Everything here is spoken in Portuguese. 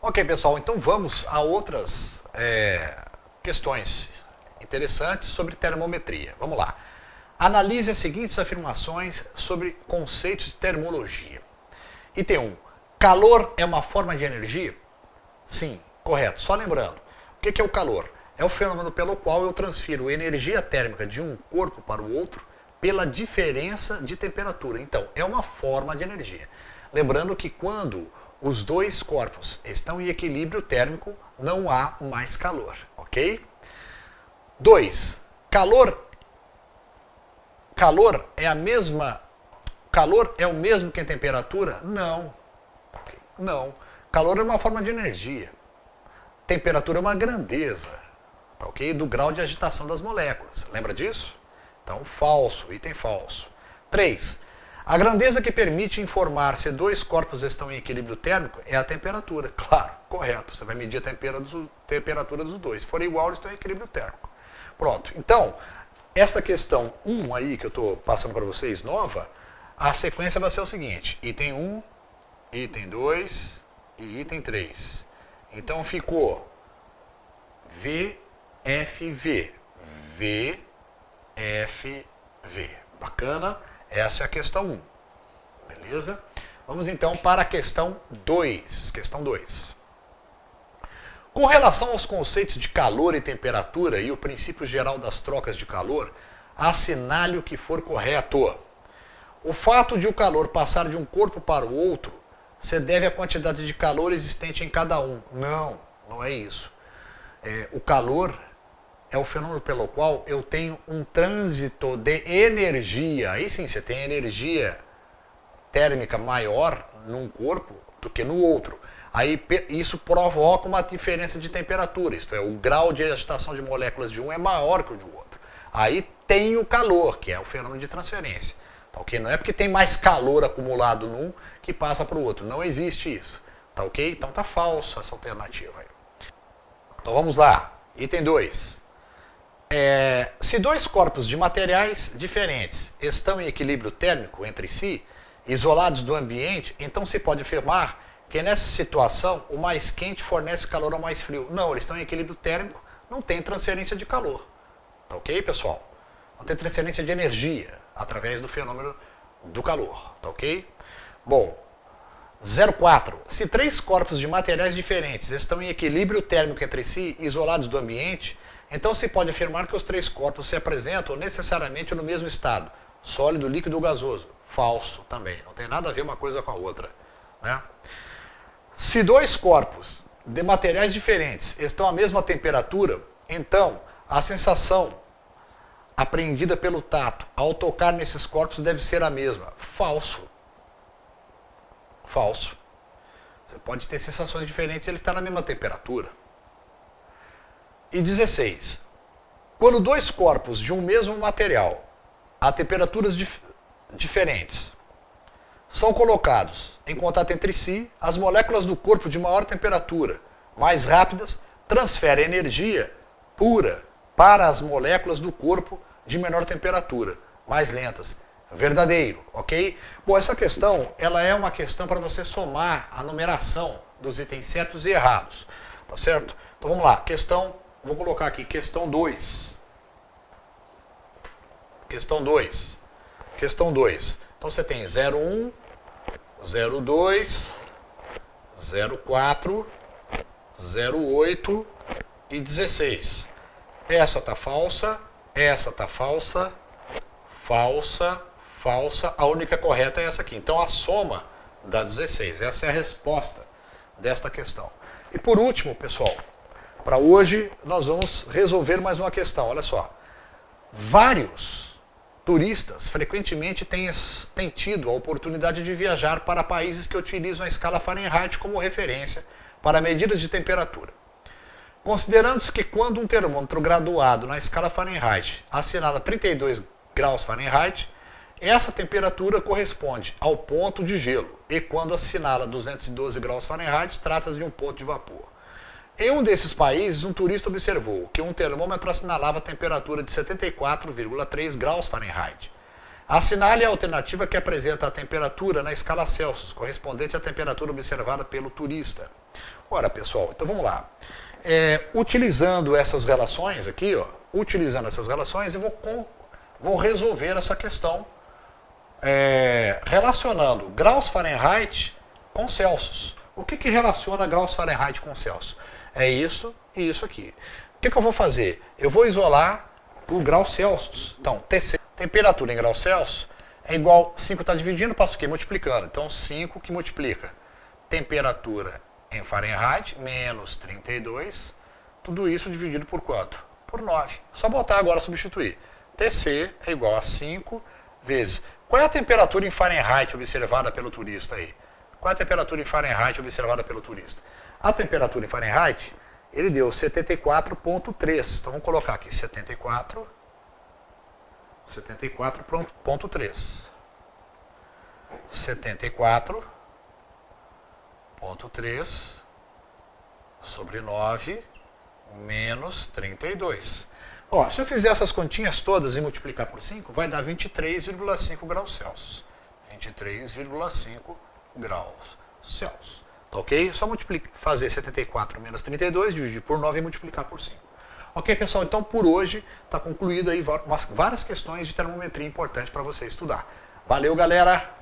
Ok, pessoal, então vamos a outras questões interessantes sobre termometria. Vamos lá. Analise as seguintes afirmações sobre conceitos de termologia. Item 1. Calor é uma forma de energia? Sim, correto. Só lembrando, o que é o calor? É o fenômeno pelo qual eu transfiro energia térmica de um corpo para o outro pela diferença de temperatura. Então, é uma forma de energia. Lembrando que quando os dois corpos estão em equilíbrio térmico, não há mais calor, ok? 2. Calor é a mesma... Calor é o mesmo que a temperatura? Não. Não. Calor é uma forma de energia. Temperatura é uma grandeza, ok? Do grau de agitação das moléculas. Lembra disso? Então, falso, item falso. 3. A grandeza que permite informar se dois corpos estão em equilíbrio térmico é a temperatura. Claro, correto. Você vai medir a temperatura dos dois. Se for igual, eles estão em equilíbrio térmico. Pronto. Então, essa questão 1 aí que eu estou passando para vocês, nova, a sequência vai ser o seguinte. Item 1, item 2 e item 3. Então, ficou VFV. VFV. Bacana? Essa é a questão 1. Beleza? Vamos então para a questão 2. Questão 2. Com relação aos conceitos de calor e temperatura e o princípio geral das trocas de calor, assinale o que for correto. O fato de o calor passar de um corpo para o outro se deve à quantidade de calor existente em cada um. Não, não é isso. O calor é o fenômeno pelo qual eu tenho um trânsito de energia. Aí sim, você tem energia térmica maior num corpo do que no outro. Aí isso provoca uma diferença de temperatura, isto é, o grau de agitação de moléculas de um é maior que o de outro. Aí tem o calor, que é o fenômeno de transferência. Tá, ok? Não é porque tem mais calor acumulado num que passa para o outro. Não existe isso. Tá ok? Então tá falso essa alternativa aí. Então vamos lá. Item 2. Se dois corpos de materiais diferentes estão em equilíbrio térmico entre si, isolados do ambiente, então se pode afirmar que nessa situação o mais quente fornece calor ao mais frio. Não, eles estão em equilíbrio térmico, não tem transferência de calor. Tá ok, pessoal? Não tem transferência de energia através do fenômeno do calor. Tá ok? Bom, 04. Se três corpos de materiais diferentes estão em equilíbrio térmico entre si, isolados do ambiente, então se pode afirmar que os três corpos se apresentam necessariamente no mesmo estado, sólido, líquido ou gasoso. Falso também, não tem nada a ver uma coisa com a outra. Né? Se dois corpos de materiais diferentes estão à mesma temperatura, então a sensação apreendida pelo tato ao tocar nesses corpos deve ser a mesma. Falso. Falso. Você pode ter sensações diferentes e ele está na mesma temperatura. E 16. Quando dois corpos de um mesmo material, a temperaturas diferentes, são colocados em contato entre si, as moléculas do corpo de maior temperatura, mais rápidas, transferem energia pura para as moléculas do corpo de menor temperatura, mais lentas. Verdadeiro, ok? Bom, essa questão, ela é uma questão para você somar a numeração dos itens certos e errados, tá certo? Então vamos lá, vou colocar aqui, questão 2. Questão 2. Questão 2. Então você tem 01, 02, 04, 08 e 16. Essa tá falsa, essa tá falsa, falsa, falsa. A única correta é essa aqui. Então a soma dá 16. Essa é a resposta desta questão. E por último, pessoal, para hoje nós vamos resolver mais uma questão. Olha só. Vários turistas frequentemente têm tido a oportunidade de viajar para países que utilizam a escala Fahrenheit como referência para medidas de temperatura. Considerando-se que quando um termômetro graduado na escala Fahrenheit assinala 32 graus Fahrenheit, essa temperatura corresponde ao ponto de gelo, e quando assinala 212 graus Fahrenheit, trata-se de um ponto de vapor. Em um desses países, um turista observou que um termômetro assinalava a temperatura de 74,3 graus Fahrenheit. Assinale a alternativa que apresenta a temperatura na escala Celsius, correspondente à temperatura observada pelo turista. Ora, pessoal, então vamos lá. Utilizando essas relações aqui, ó, eu vou resolver essa questão relacionando graus Fahrenheit com Celsius. O que relaciona graus Fahrenheit com Celsius? É isso e isso aqui. O que eu vou fazer? Eu vou isolar o grau Celsius. Então, TC, temperatura em graus Celsius, é igual, 5 está dividindo, passo o quê? Multiplicando. Então, 5 que multiplica temperatura em Fahrenheit, menos 32, tudo isso dividido por quanto? Por 9. Só botar agora, substituir. TC é igual a 5 vezes... Qual é a temperatura em Fahrenheit observada pelo turista aí? Qual é a temperatura em Fahrenheit observada pelo turista? A temperatura em Fahrenheit, ele deu 74,3. Então vamos colocar aqui 74,3. 74,3 sobre 9 menos 32. Ó, se eu fizer essas continhas todas e multiplicar por 5, vai dar 23,5 graus Celsius. 23,5 graus Celsius. Tá ok? É só fazer 74 menos 32, dividir por 9 e multiplicar por 5. Ok, pessoal? Então, por hoje, está concluído aí várias questões de termometria importantes para você estudar. Valeu, galera!